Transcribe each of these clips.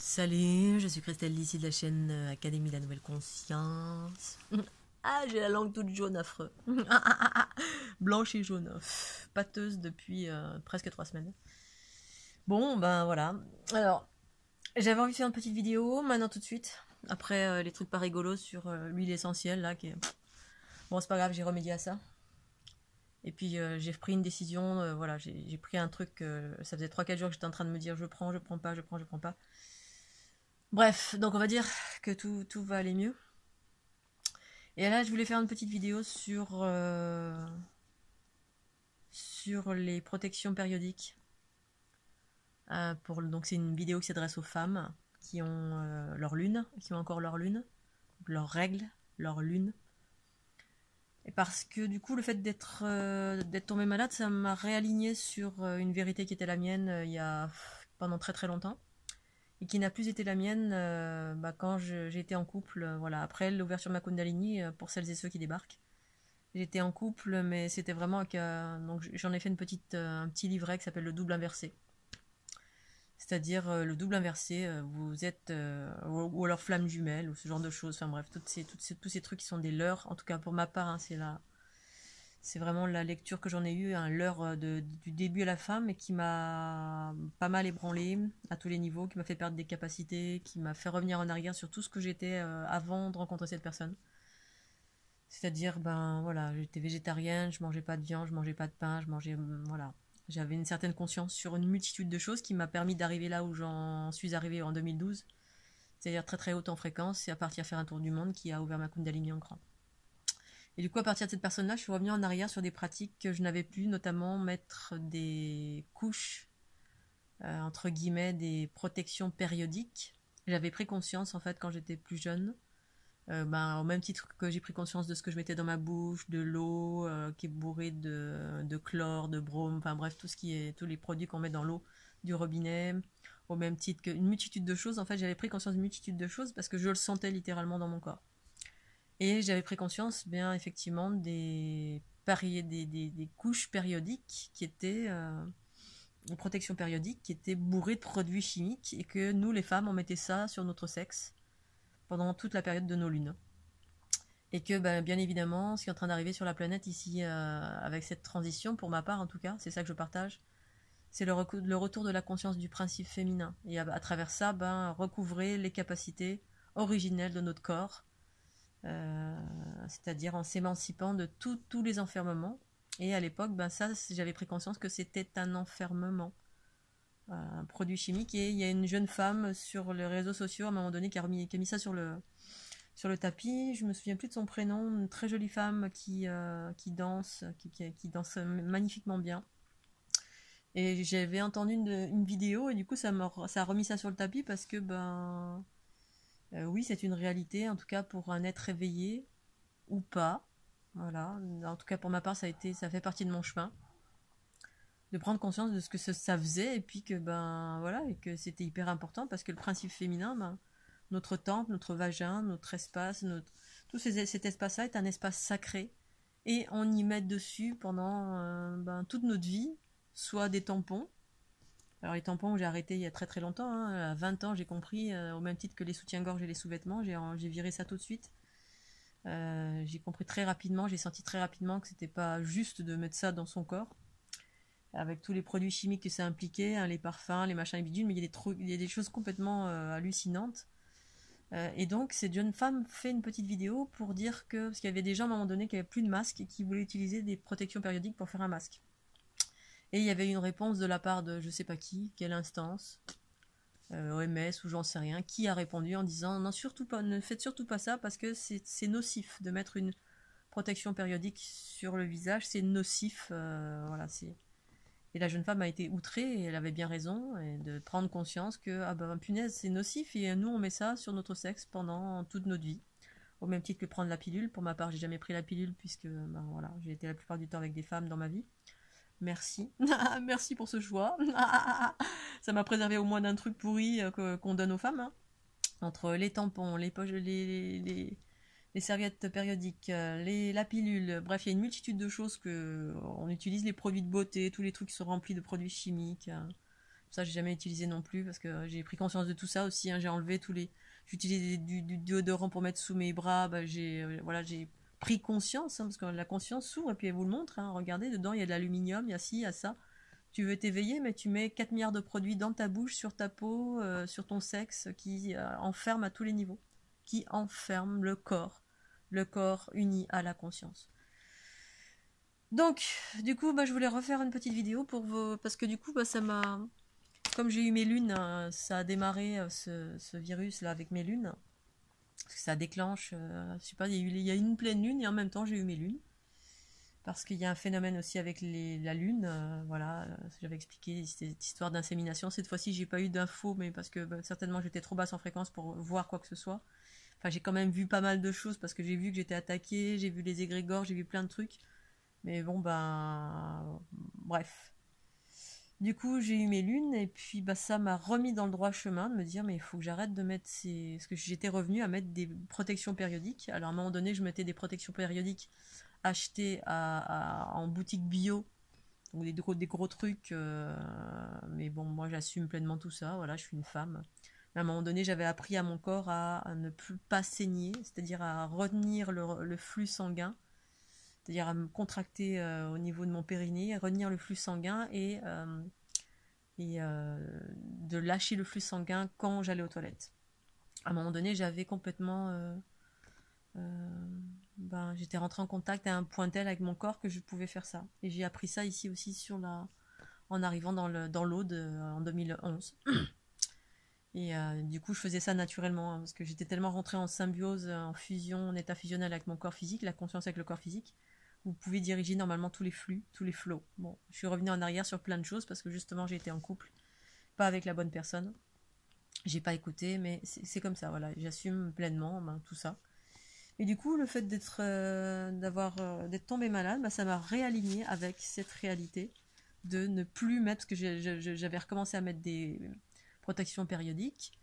Salut, je suis Christelle d'ici de la chaîne Académie de la Nouvelle Conscience. Ah, j'ai la langue toute jaune, affreux. Blanche et jaune. Pâteuse depuis presque 3 semaines. Bon, ben voilà. Alors, j'avais envie de faire une petite vidéo, maintenant tout de suite. Après les trucs pas rigolos sur l'huile essentielle, là, qui est... Bon, c'est pas grave, j'ai remédié à ça. Et puis j'ai pris une décision, voilà, j'ai pris un truc, ça faisait 3-4 jours que j'étais en train de me dire je prends pas, je prends pas. Bref, donc on va dire que tout va aller mieux. Et là, je voulais faire une petite vidéo sur les protections périodiques. Donc c'est une vidéo qui s'adresse aux femmes qui ont leur lune, qui ont encore leur lune, leurs règles, leur lune. Et parce que du coup, le fait d'être tombée malade, ça m'a réaligné sur une vérité qui était la mienne il y a pendant très très longtemps. Et qui n'a plus été la mienne quand j'ai été en couple, voilà, après l'ouverture de ma Kundalini, pour celles et ceux qui débarquent. J'étais en couple, mais c'était vraiment donc j'en ai fait un petit livret qui s'appelle le double inversé. C'est-à-dire le double inversé, vous êtes ou alors flamme jumelle ou ce genre de choses. Enfin bref, tous ces trucs qui sont des leurres. En tout cas pour ma part, hein, c'est vraiment la lecture que j'en ai eue, un leurre du début à la fin, mais qui m'a pas mal ébranlé à tous les niveaux, qui m'a fait perdre des capacités, qui m'a fait revenir en arrière sur tout ce que j'étais avant de rencontrer cette personne. C'est-à-dire, ben voilà, j'étais végétarienne, je mangeais pas de viande, je mangeais pas de pain, voilà. J'avais une certaine conscience sur une multitude de choses qui m'a permis d'arriver là où j'en suis arrivée en 2012. C'est-à-dire très très haute en fréquence et à partir faire un tour du monde qui a ouvert ma Kundalini en grand. Et du coup, à partir de cette personne-là, je suis revenue en arrière sur des pratiques que je n'avais plus, notamment mettre des couches, entre guillemets, des protections périodiques. J'avais pris conscience, en fait, quand j'étais plus jeune, au même titre que j'ai pris conscience de ce que je mettais dans ma bouche, de l'eau qui est bourrée de chlore, de brome, enfin bref, tous les produits qu'on met dans l'eau du robinet, au même titre qu'une multitude de choses. En fait, j'avais pris conscience d'une multitude de choses parce que je le sentais littéralement dans mon corps. Et j'avais pris conscience, bien effectivement, des couches périodiques qui étaient une protection périodique qui était bourrée de produits chimiques et que nous, les femmes, on mettait ça sur notre sexe pendant toute la période de nos lunes. Et que, bien évidemment, ce qui est en train d'arriver sur la planète ici, avec cette transition, pour ma part en tout cas, c'est ça que je partage, c'est le retour de la conscience du principe féminin. Et à travers ça, recouvrer les capacités originelles de notre corps, c'est-à-dire en s'émancipant de tous les enfermements. Et à l'époque, ça, j'avais pris conscience que c'était un enfermement, un produit chimique. Et il y a une jeune femme sur les réseaux sociaux à un moment donné qui a mis ça sur le tapis. Je me souviens plus de son prénom, une très jolie femme qui danse, qui danse magnifiquement bien. Et j'avais entendu une vidéo et du coup ça a remis ça sur le tapis parce que oui, c'est une réalité, en tout cas pour un être éveillé ou pas. Voilà, en tout cas pour ma part, ça fait partie de mon chemin. De prendre conscience de ce que ça faisait et puis que voilà, et que c'était hyper important parce que le principe féminin, notre temple, notre vagin, notre espace, cet espace-là est un espace sacré et on y met dessus pendant toute notre vie, soit des tampons. Alors les tampons, j'ai arrêté il y a très très longtemps, hein. À 20 ans, j'ai compris, au même titre que les soutiens-gorge et les sous-vêtements, j'ai viré ça tout de suite. J'ai compris très rapidement, j'ai senti très rapidement que c'était pas juste de mettre ça dans son corps, avec tous les produits chimiques que ça impliquait, hein, les parfums, les machins et bidules, mais il y a des choses complètement hallucinantes. Et donc cette jeune femme fait une petite vidéo pour dire que, parce qu'il y avait des gens à un moment donné qui avaient plus de masque et qui voulaient utiliser des protections périodiques pour faire un masque. Et il y avait une réponse de la part de je sais pas qui, quelle instance, OMS ou j'en sais rien, qui a répondu en disant non, surtout pas, ne faites surtout pas ça parce que c'est nocif de mettre une protection périodique sur le visage, c'est nocif, voilà, c'est. Et la jeune femme a été outrée et elle avait bien raison et de prendre conscience que punaise, c'est nocif et nous on met ça sur notre sexe pendant toute notre vie. Au même titre que prendre la pilule. Pour ma part, j'ai jamais pris la pilule puisque voilà, j'ai été la plupart du temps avec des femmes dans ma vie. Merci. Merci pour ce choix. Ça m'a préservé au moins d'un truc pourri qu'on donne aux femmes, hein. Entre les tampons, les poches, les serviettes périodiques, la pilule, bref, il y a une multitude de choses on utilise, les produits de beauté, tous les trucs qui sont remplis de produits chimiques. Ça, j'ai jamais utilisé non plus parce que j'ai pris conscience de tout ça aussi. Hein. J'ai enlevé tous les. J'utilisais du déodorant pour mettre sous mes bras. Bah, voilà, j'ai pris conscience hein, parce que la conscience s'ouvre et puis elle vous le montre. Hein. Regardez, dedans, il y a de l'aluminium, il y a ci, il y a ça. Tu veux t'éveiller, mais tu mets 4 milliards de produits dans ta bouche, sur ta peau, sur ton sexe, qui enferment à tous les niveaux, qui enferment le corps uni à la conscience. Donc, du coup, bah, je voulais refaire une petite vidéo parce que du coup, bah, ça m'a, comme j'ai eu mes lunes, ça a démarré ce virus là avec mes lunes, parce que ça déclenche, je sais pas, il y a une pleine lune et en même temps j'ai eu mes lunes. Parce qu'il y a un phénomène aussi avec la lune, voilà, j'avais expliqué cette histoire d'insémination. Cette fois-ci, j'ai pas eu d'infos, mais parce que bah, certainement j'étais trop basse en fréquence pour voir quoi que ce soit. Enfin, j'ai quand même vu pas mal de choses parce que j'ai vu que j'étais attaquée, j'ai vu les égrégores, j'ai vu plein de trucs. Mais bon, ben, bref. Du coup, j'ai eu mes lunes et puis bah, ça m'a remis dans le droit chemin de me dire mais il faut que j'arrête de mettre ces... Parce que j'étais revenue à mettre des protections périodiques. Alors à un moment donné, je mettais des protections périodiques achetées en boutique bio, donc des gros trucs. Mais bon, moi j'assume pleinement tout ça, voilà, je suis une femme. Mais à un moment donné, j'avais appris à mon corps à ne plus pas saigner, c'est-à-dire à retenir le flux sanguin, c'est-à-dire à me contracter au niveau de mon périnée, à retenir le flux sanguin et de lâcher le flux sanguin quand j'allais aux toilettes. À un moment donné, j'avais complètement... ben, j'étais rentrée en contact à un point tel avec mon corps que je pouvais faire ça. Et j'ai appris ça ici aussi en arrivant dans l'Aude en 2011. Et du coup, je faisais ça naturellement hein, parce que j'étais tellement rentrée en symbiose, en fusion, en état fusionnel avec mon corps physique, la conscience avec le corps physique. Vous pouvez diriger normalement tous les flux, tous les flots. Bon, je suis revenue en arrière sur plein de choses parce que justement j'ai été en couple, pas avec la bonne personne. J'ai pas écouté, mais c'est comme ça, voilà. J'assume pleinement ben, tout ça. Et du coup, le fait d'être tombée malade, bah, ça m'a réaligné avec cette réalité de ne plus mettre, parce que j'avais recommencé à mettre des protections périodiques,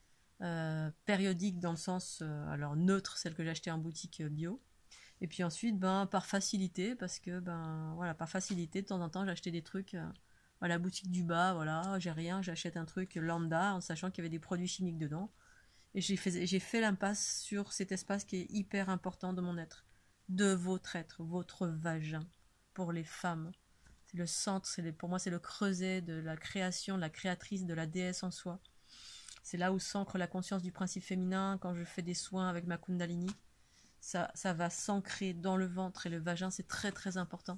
périodiques dans le sens, alors neutre, celle que j'achetais en boutique bio, et puis ensuite, ben, par facilité, parce que, ben, voilà, par facilité, de temps en temps, j'achetais des trucs à la boutique du bas, voilà, j'ai rien, j'achète un truc lambda, en sachant qu'il y avait des produits chimiques dedans. Et j'ai fait l'impasse sur cet espace qui est hyper important de mon être, de votre être, votre vagin, pour les femmes. C'est le centre, pour moi c'est le creuset de la création, de la créatrice, de la déesse en soi. C'est là où s'ancre la conscience du principe féminin quand je fais des soins avec ma Kundalini. Ça va s'ancrer dans le ventre et le vagin, c'est très très important.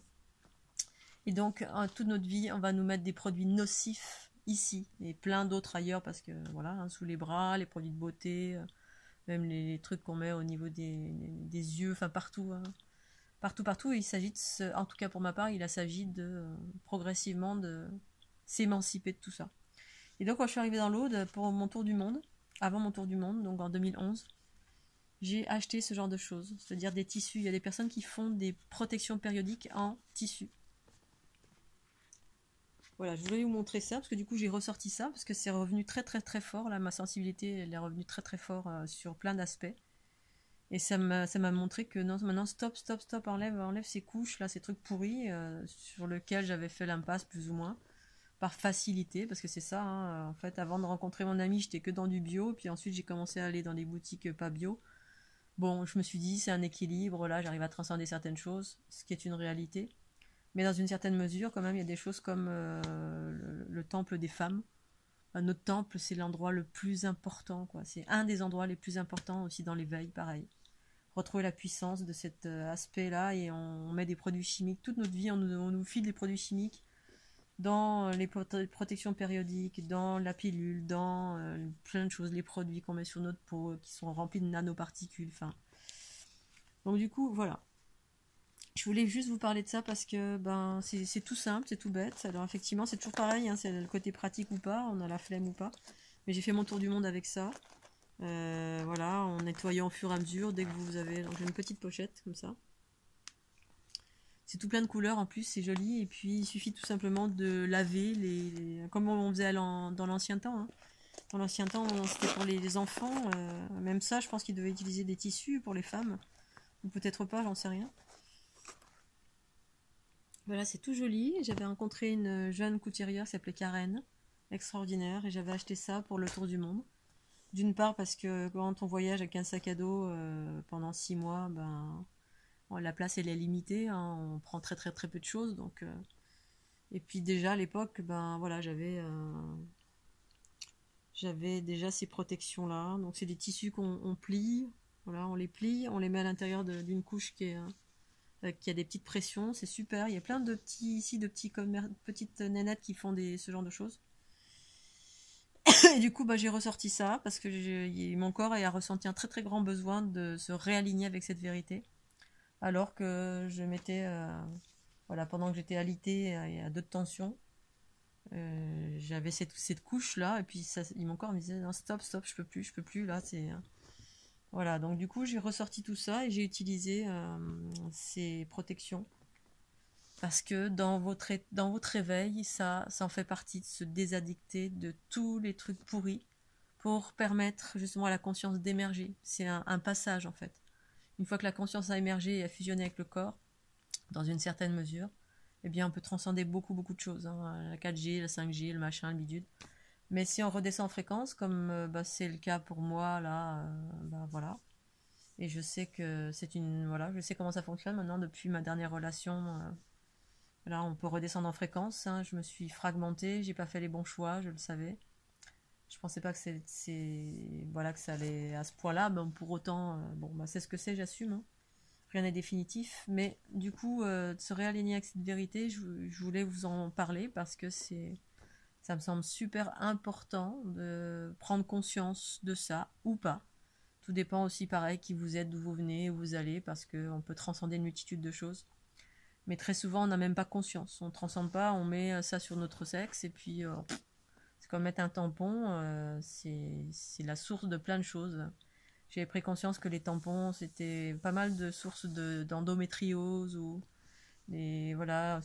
Et donc, toute notre vie, on va nous mettre des produits nocifs ici et plein d'autres ailleurs parce que voilà, hein, sous les bras, les produits de beauté, même les trucs qu'on met au niveau des yeux, enfin partout, hein. Partout. Il s'agit en tout cas pour ma part, il s'agit de progressivement de s'émanciper de tout ça. Et donc, quand je suis arrivée dans l'Aude pour mon tour du monde, avant mon tour du monde, donc en 2011, j'ai acheté ce genre de choses, c'est-à-dire des tissus. Il y a des personnes qui font des protections périodiques en tissu. Voilà, je voulais vous montrer ça parce que du coup j'ai ressorti ça parce que c'est revenu très très très fort là, ma sensibilité elle est revenue très très fort sur plein d'aspects et ça m'a montré que non, maintenant stop, enlève ces couches là, ces trucs pourris sur lesquels j'avais fait l'impasse plus ou moins par facilité parce que c'est ça hein, en fait avant de rencontrer mon ami j'étais que dans du bio puis ensuite j'ai commencé à aller dans des boutiques pas bio. Bon, je me suis dit c'est un équilibre là, j'arrive à transcender certaines choses, ce qui est une réalité. Mais dans une certaine mesure, quand même, il y a des choses comme le temple des femmes. Notre temple, c'est l'endroit le plus important, quoi. C'est un des endroits les plus importants aussi dans l'éveil, pareil. Retrouver la puissance de cet aspect-là et on met des produits chimiques. Toute notre vie, on nous file des produits chimiques dans les protections périodiques, dans la pilule, dans plein de choses, les produits qu'on met sur notre peau qui sont remplis de nanoparticules. Enfin. Donc du coup, voilà. Je voulais juste vous parler de ça parce que ben c'est tout simple, c'est tout bête. Alors effectivement, c'est toujours pareil, hein, c'est le côté pratique ou pas, on a la flemme ou pas. Mais j'ai fait mon tour du monde avec ça. Voilà, en nettoyant au fur et à mesure, dès que vous avez... Donc j'ai une petite pochette comme ça. C'est tout plein de couleurs en plus, c'est joli. Et puis il suffit tout simplement de laver comme on faisait dans l'ancien temps. Hein. Dans l'ancien temps, c'était pour les enfants. Même ça, je pense qu'ils devaient utiliser des tissus pour les femmes. Ou peut-être pas, j'en sais rien. Voilà, c'est tout joli. J'avais rencontré une jeune couturière qui s'appelait Karen. extraordinaire. Et j'avais acheté ça pour le tour du monde. D'une part parce que quand on voyage avec un sac à dos pendant 6 mois, ben, la place elle est limitée, hein, on prend très très très peu de choses. Donc, et puis déjà à l'époque, ben, voilà, j'avais déjà ces protections-là. Donc c'est des tissus qu'on plie. Voilà, on les plie, on les met à l'intérieur d'une couche qui a des petites pressions. C'est super. Il y a plein de petits ici, de petites nénettes qui font ce genre de choses. Et du coup, bah, j'ai ressorti ça parce que mon corps a ressenti un très très grand besoin de se réaligner avec cette vérité. Alors que je m'étais, voilà, pendant que j'étais alitée et à d'autres tensions, j'avais cette couche-là, et puis mon corps me disait non, stop, stop, je peux plus, là, c'est. Voilà, donc du coup, j'ai ressorti tout ça et j'ai utilisé ces protections. Parce que dans votre réveil, ça en fait partie, de se désaddicter de tous les trucs pourris pour permettre justement à la conscience d'émerger. C'est un passage en fait. Une fois que la conscience a émergé et a fusionné avec le corps, dans une certaine mesure, eh bien on peut transcender beaucoup beaucoup de choses. Hein. La 4G, la 5G, le machin, le bidule. Mais si on redescend en fréquence, comme bah, c'est le cas pour moi là, bah, voilà. Et je sais que voilà, je sais comment ça fonctionne maintenant depuis ma dernière relation. Là, on peut redescendre en fréquence. Hein. Je me suis fragmentée, j'ai pas fait les bons choix, je le savais. Je pensais pas que voilà, que ça allait à ce point-là, mais pour autant, bon, bah, c'est ce que c'est, j'assume. Hein. Rien n'est définitif, mais du coup, de se réaligner avec cette vérité, je voulais vous en parler parce que ça me semble super important de prendre conscience de ça ou pas. Tout dépend aussi, pareil, qui vous êtes, d'où vous venez, où vous allez, parce qu'on peut transcender une multitude de choses. Mais très souvent, on n'a même pas conscience. On ne transcende pas, on met ça sur notre sexe, et puis c'est comme mettre un tampon, c'est la source de plein de choses. J'avais pris conscience que les tampons, c'était pas mal de sources d'endométriose ou voilà,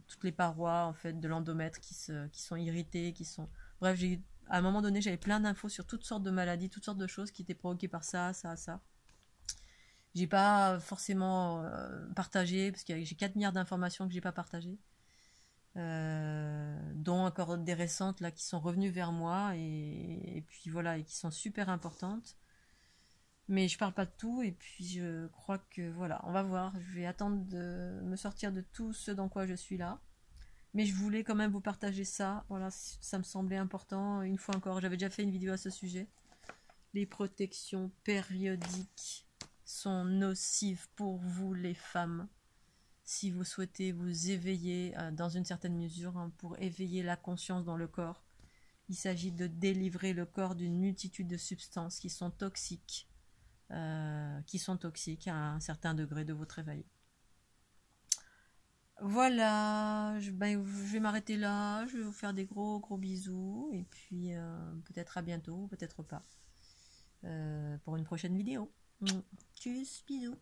toutes les parois en fait de l'endomètre qui sont irritées, qui sont. Bref, à un moment donné, j'avais plein d'infos sur toutes sortes de maladies, toutes sortes de choses qui étaient provoquées par ça, ça, ça. J'ai pas forcément partagé, parce que j'ai 4 milliards d'informations que j'ai pas partagées. Dont encore des récentes là qui sont revenues vers moi et puis voilà, et qui sont super importantes. Mais je parle pas de tout, et puis je crois que voilà, on va voir. Je vais attendre de me sortir de tout ce dans quoi je suis là. Mais je voulais quand même vous partager ça. Voilà, ça me semblait important. Une fois encore, j'avais déjà fait une vidéo à ce sujet. Les protections périodiques sont nocives pour vous, les femmes. Si vous souhaitez vous éveiller dans une certaine mesure, hein, pour éveiller la conscience dans le corps, il s'agit de délivrer le corps d'une multitude de substances qui sont toxiques à un certain degré de votre éveil. Voilà, je vais m'arrêter là, je vais vous faire des gros gros bisous, et puis peut-être à bientôt, peut-être pas, pour une prochaine vidéo. Tchuss, bisous.